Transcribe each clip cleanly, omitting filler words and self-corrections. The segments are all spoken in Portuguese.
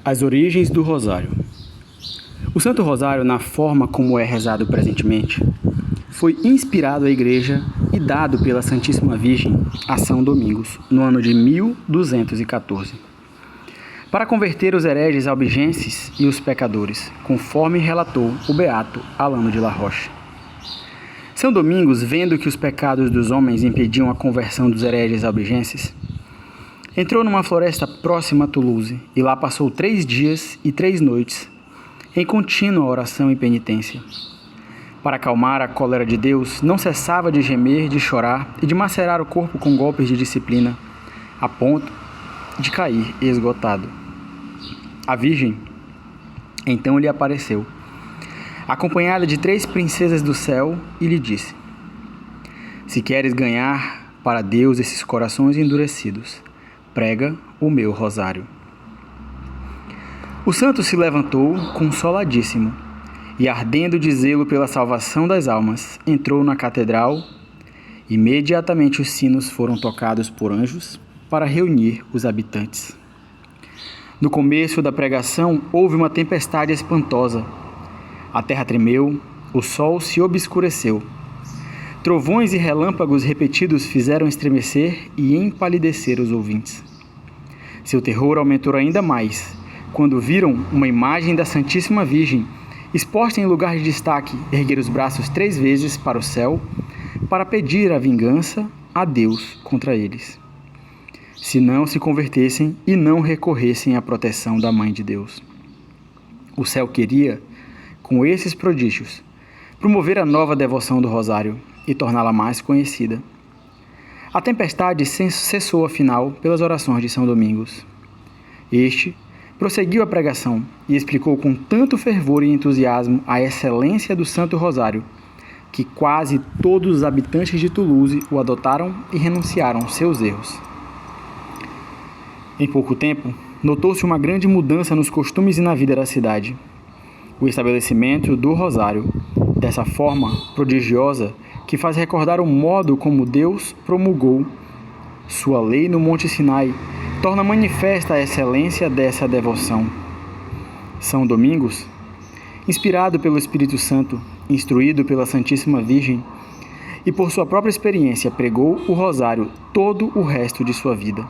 As origens do Rosário. O Santo Rosário, na forma como é rezado presentemente, foi inspirado à Igreja e dado pela Santíssima Virgem a São Domingos, no ano de 1214, para converter os hereges albigenses e os pecadores, conforme relatou o beato Alano de la Roche. São Domingos, vendo que os pecados dos homens impediam a conversão dos hereges albigenses, entrou numa floresta próxima a Toulouse e lá passou 3 dias e 3 noites em contínua oração e penitência. Para acalmar a cólera de Deus, não cessava de gemer, de chorar e de macerar o corpo com golpes de disciplina, a ponto de cair esgotado. A Virgem então lhe apareceu, acompanhada de 3 princesas do céu, e lhe disse: Se queres ganhar para Deus esses corações endurecidos, prega o meu rosário. O santo se levantou consoladíssimo e, ardendo de zelo pela salvação das almas, entrou na catedral. Imediatamente os sinos foram tocados por anjos para reunir os habitantes. No começo da pregação houve uma tempestade espantosa. A terra tremeu, o sol se obscureceu. Trovões e relâmpagos repetidos fizeram estremecer e empalidecer os ouvintes. Seu terror aumentou ainda mais quando viram uma imagem da Santíssima Virgem exposta em lugar de destaque erguer os braços 3 vezes para o céu para pedir a vingança a Deus contra eles, se não se convertessem e não recorressem à proteção da Mãe de Deus. O céu queria, com esses prodígios, promover a nova devoção do Rosário e torná-la mais conhecida. A tempestade cessou afinal pelas orações de São Domingos. Este prosseguiu a pregação e explicou com tanto fervor e entusiasmo a excelência do Santo Rosário, que quase todos os habitantes de Toulouse o adotaram e renunciaram seus erros. Em pouco tempo, notou-se uma grande mudança nos costumes e na vida da cidade. O estabelecimento do Rosário, dessa forma prodigiosa, que faz recordar o modo como Deus promulgou sua lei no Monte Sinai, torna manifesta a excelência dessa devoção. São Domingos, inspirado pelo Espírito Santo, instruído pela Santíssima Virgem e por sua própria experiência, pregou o Rosário todo o resto de sua vida.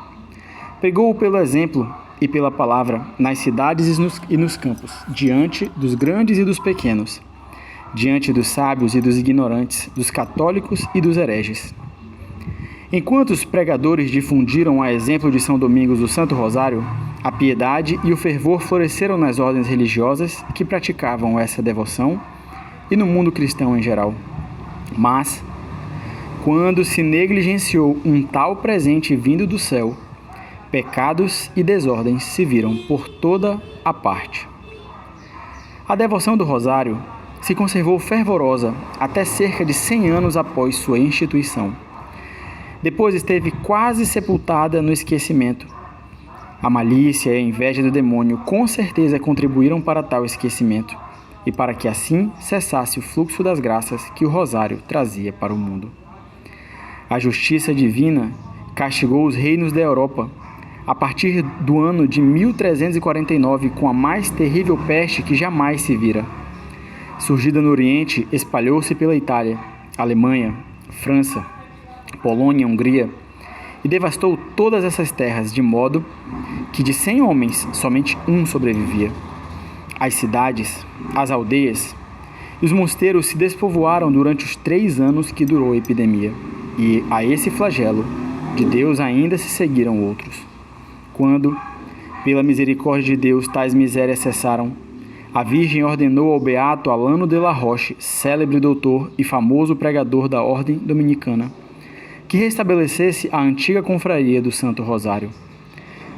Pregou-o pelo exemplo e pela palavra nas cidades e nos campos, diante dos grandes e dos pequenos, diante dos sábios e dos ignorantes, dos católicos e dos hereges. Enquanto os pregadores difundiram a exemplo de São Domingos o Santo Rosário, a piedade e o fervor floresceram nas ordens religiosas que praticavam essa devoção e no mundo cristão em geral. Mas, quando se negligenciou um tal presente vindo do céu, pecados e desordens se viram por toda a parte. A devoção do Rosário se conservou fervorosa até cerca de 100 anos após sua instituição. Depois esteve quase sepultada no esquecimento. A malícia e a inveja do demônio com certeza contribuíram para tal esquecimento e para que assim cessasse o fluxo das graças que o Rosário trazia para o mundo. A justiça divina castigou os reinos da Europa a partir do ano de 1349 com a mais terrível peste que jamais se vira. Surgida no Oriente, espalhou-se pela Itália, Alemanha, França, Polônia, Hungria, e devastou todas essas terras, de modo que de 100 homens, somente um sobrevivia. As cidades, as aldeias e os mosteiros se despovoaram durante os 3 anos que durou a epidemia, e a esse flagelo de Deus ainda se seguiram outros. Quando, pela misericórdia de Deus, tais misérias cessaram, a Virgem ordenou ao beato Alano de la Roche, célebre doutor e famoso pregador da ordem dominicana, que restabelecesse a antiga confraria do Santo Rosário.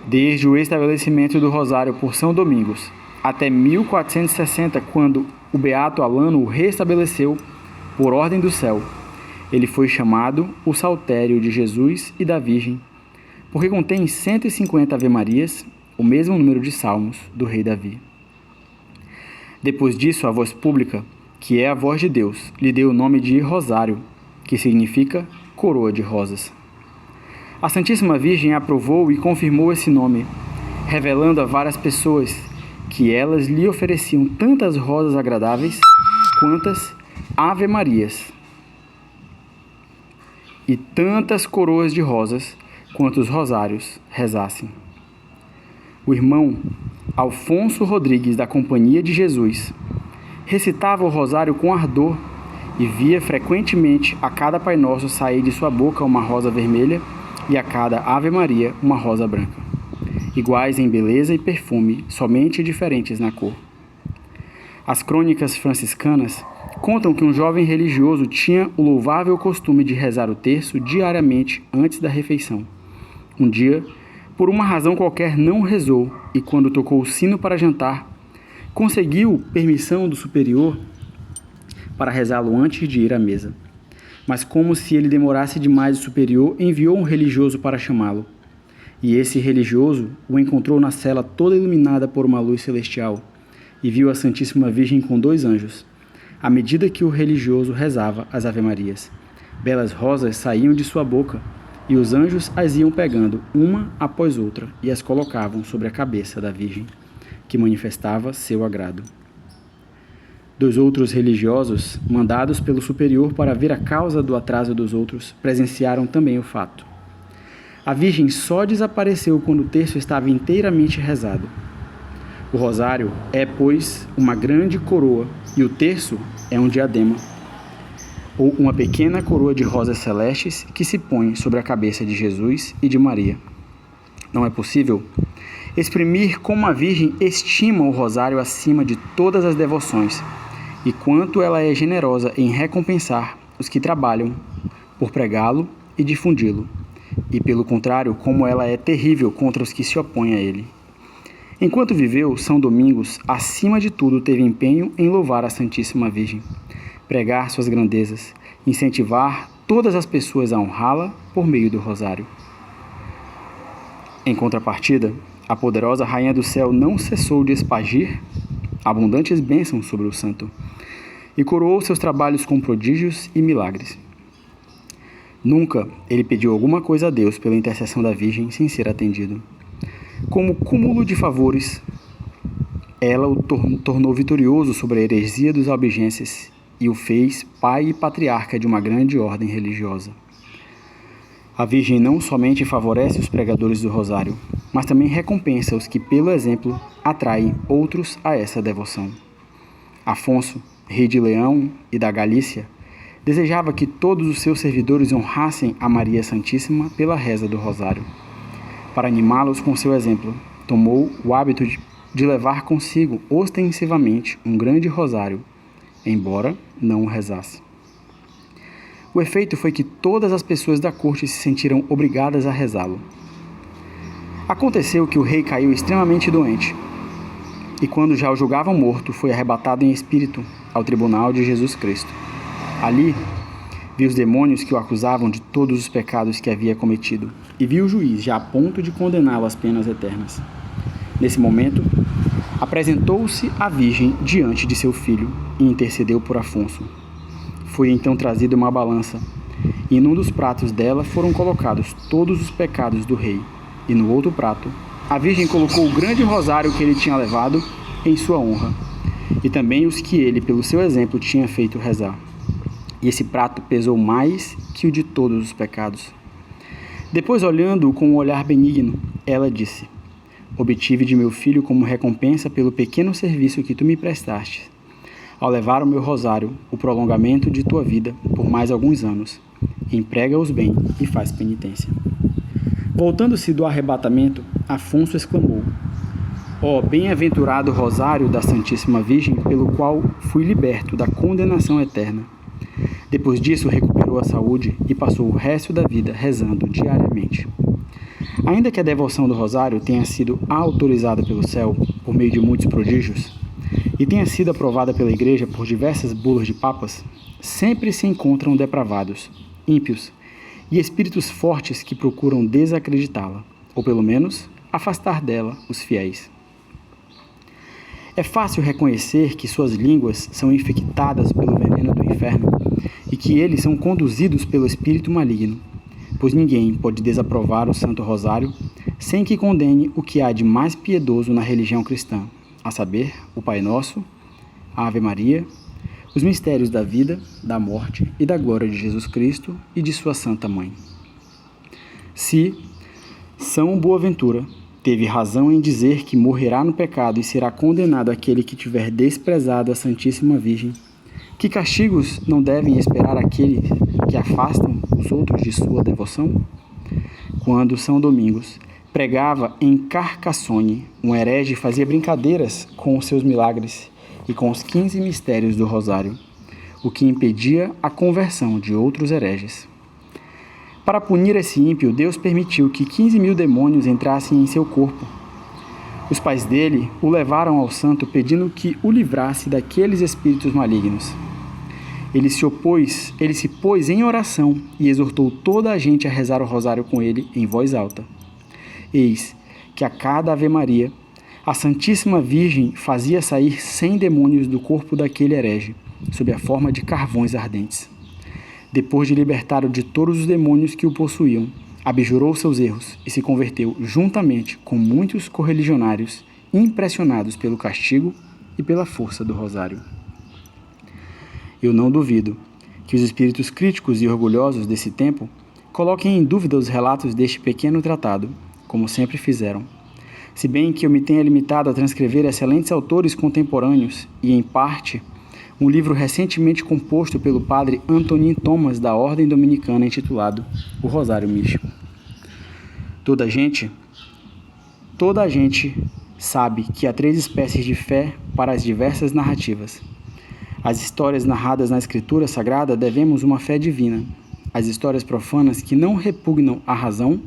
Desde o estabelecimento do Rosário por São Domingos até 1460, quando o beato Alano o restabeleceu por ordem do céu, ele foi chamado o Saltério de Jesus e da Virgem, porque contém 150 ave-marias, o mesmo número de salmos do rei Davi. Depois disso, a voz pública, que é a voz de Deus, lhe deu o nome de Rosário, que significa coroa de rosas. A Santíssima Virgem aprovou e confirmou esse nome, revelando a várias pessoas que elas lhe ofereciam tantas rosas agradáveis quantas ave-marias e tantas coroas de rosas quantos rosários rezassem. O irmão Alfonso Rodrigues, da Companhia de Jesus, recitava o rosário com ardor e via frequentemente a cada Pai Nosso sair de sua boca uma rosa vermelha e a cada Ave Maria uma rosa branca, iguais em beleza e perfume, somente diferentes na cor. As crônicas franciscanas contam que um jovem religioso tinha o louvável costume de rezar o terço diariamente antes da refeição. Um dia, por uma razão qualquer, não rezou e, quando tocou o sino para jantar, conseguiu permissão do superior para rezá-lo antes de ir à mesa. Mas, como se ele demorasse demais, o superior enviou um religioso para chamá-lo. E esse religioso o encontrou na cela toda iluminada por uma luz celestial e viu a Santíssima Virgem com 2 anjos. À medida que o religioso rezava as Ave-Marias, belas rosas saíam de sua boca e os anjos as iam pegando uma após outra e as colocavam sobre a cabeça da Virgem, que manifestava seu agrado. 2 outros religiosos, mandados pelo superior para ver a causa do atraso dos outros, presenciaram também o fato. A Virgem só desapareceu quando o terço estava inteiramente rezado. O rosário é, pois, uma grande coroa e o terço é um diadema, ou uma pequena coroa de rosas celestes que se põe sobre a cabeça de Jesus e de Maria. Não é possível exprimir como a Virgem estima o rosário acima de todas as devoções e quanto ela é generosa em recompensar os que trabalham por pregá-lo e difundi-lo, e, pelo contrário, como ela é terrível contra os que se opõem a ele. Enquanto viveu, São Domingos, acima de tudo, teve empenho em louvar a Santíssima Virgem, pregar suas grandezas, incentivar todas as pessoas a honrá-la por meio do rosário. Em contrapartida, a poderosa Rainha do Céu não cessou de espargir abundantes bênçãos sobre o santo e coroou seus trabalhos com prodígios e milagres. Nunca ele pediu alguma coisa a Deus pela intercessão da Virgem sem ser atendido. Como cúmulo de favores, ela o tornou vitorioso sobre a heresia dos albigenses e o fez pai e patriarca de uma grande ordem religiosa. A Virgem não somente favorece os pregadores do rosário, mas também recompensa os que, pelo exemplo, atraem outros a essa devoção. Afonso, rei de Leão e da Galícia, desejava que todos os seus servidores honrassem a Maria Santíssima pela reza do rosário. Para animá-los com seu exemplo, tomou o hábito de levar consigo ostensivamente um grande rosário, embora não o rezasse. O efeito foi que todas as pessoas da corte se sentiram obrigadas a rezá-lo. Aconteceu que o rei caiu extremamente doente, e quando já o julgavam morto, foi arrebatado em espírito ao tribunal de Jesus Cristo. Ali, viu os demônios que o acusavam de todos os pecados que havia cometido, e viu o juiz já a ponto de condená-lo às penas eternas. Nesse momento, apresentou-se a Virgem diante de seu filho e intercedeu por Afonso. Foi então trazida uma balança, e num dos pratos dela foram colocados todos os pecados do rei, e no outro prato, a Virgem colocou o grande rosário que ele tinha levado em sua honra, e também os que ele, pelo seu exemplo, tinha feito rezar. E esse prato pesou mais que o de todos os pecados. Depois, olhando-o com um olhar benigno, ela disse: obtive de meu filho como recompensa pelo pequeno serviço que tu me prestaste, ao levar o meu rosário, o prolongamento de tua vida por mais alguns anos. Emprega-os bem e faz penitência. Voltando-se do arrebatamento, Afonso exclamou: ó bem-aventurado rosário da Santíssima Virgem, pelo qual fui liberto da condenação eterna. Depois disso, recuperou a saúde e passou o resto da vida rezando diariamente. Ainda que a devoção do rosário tenha sido autorizada pelo céu por meio de muitos prodígios e tenha sido aprovada pela Igreja por diversas bulas de papas, sempre se encontram depravados, ímpios e espíritos fortes que procuram desacreditá-la, ou pelo menos afastar dela os fiéis. É fácil reconhecer que suas línguas são infectadas pelo veneno do inferno e que eles são conduzidos pelo espírito maligno, pois ninguém pode desaprovar o Santo Rosário sem que condene o que há de mais piedoso na religião cristã, a saber, o Pai Nosso, a Ave Maria, os mistérios da vida, da morte e da glória de Jesus Cristo e de sua Santa Mãe. Se São Boaventura teve razão em dizer que morrerá no pecado e será condenado aquele que tiver desprezado a Santíssima Virgem, que castigos não devem esperar aqueles que afastam os outros de sua devoção? Quando São Domingos pregava em Carcassonne, um herege fazia brincadeiras com os seus milagres e com os 15 mistérios do Rosário, o que impedia a conversão de outros hereges. Para punir esse ímpio, Deus permitiu que 15.000 demônios entrassem em seu corpo. Os pais dele o levaram ao santo pedindo que o livrasse daqueles espíritos malignos. Ele se pôs em oração e exortou toda a gente a rezar o rosário com ele em voz alta. Eis que a cada Ave Maria, a Santíssima Virgem fazia sair 100 demônios do corpo daquele herege, sob a forma de carvões ardentes. Depois de libertar-o de todos os demônios que o possuíam, abjurou seus erros e se converteu juntamente com muitos correligionários impressionados pelo castigo e pela força do rosário. Eu não duvido que os espíritos críticos e orgulhosos desse tempo coloquem em dúvida os relatos deste pequeno tratado, como sempre fizeram. Se bem que eu me tenha limitado a transcrever excelentes autores contemporâneos e, em parte, um livro recentemente composto pelo padre Antonin Thomas da Ordem Dominicana intitulado O Rosário Místico. Toda a gente sabe que há 3 espécies de fé para as diversas narrativas. As histórias narradas na Escritura Sagrada devemos uma fé divina. As histórias profanas que não repugnam à razão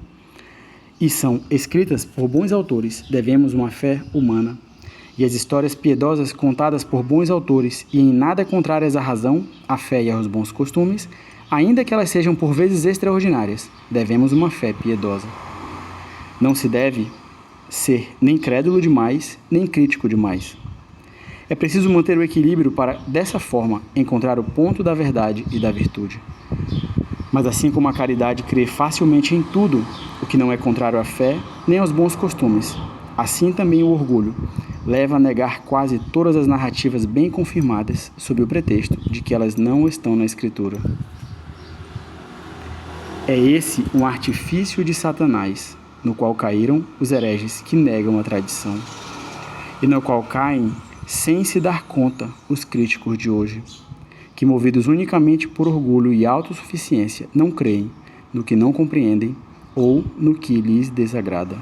e são escritas por bons autores, devemos uma fé humana. E as histórias piedosas contadas por bons autores e em nada contrárias à razão, à fé e aos bons costumes, ainda que elas sejam por vezes extraordinárias, devemos uma fé piedosa. Não se deve ser nem crédulo demais, nem crítico demais. É preciso manter o equilíbrio para, dessa forma, encontrar o ponto da verdade e da virtude. Mas assim como a caridade crê facilmente em tudo o que não é contrário à fé nem aos bons costumes, assim também o orgulho leva a negar quase todas as narrativas bem confirmadas sob o pretexto de que elas não estão na Escritura. É esse um artifício de Satanás, no qual caíram os hereges que negam a tradição, e no qual caem, sem se dar conta, os críticos de hoje, que, movidos unicamente por orgulho e autossuficiência, não creem no que não compreendem ou no que lhes desagrada.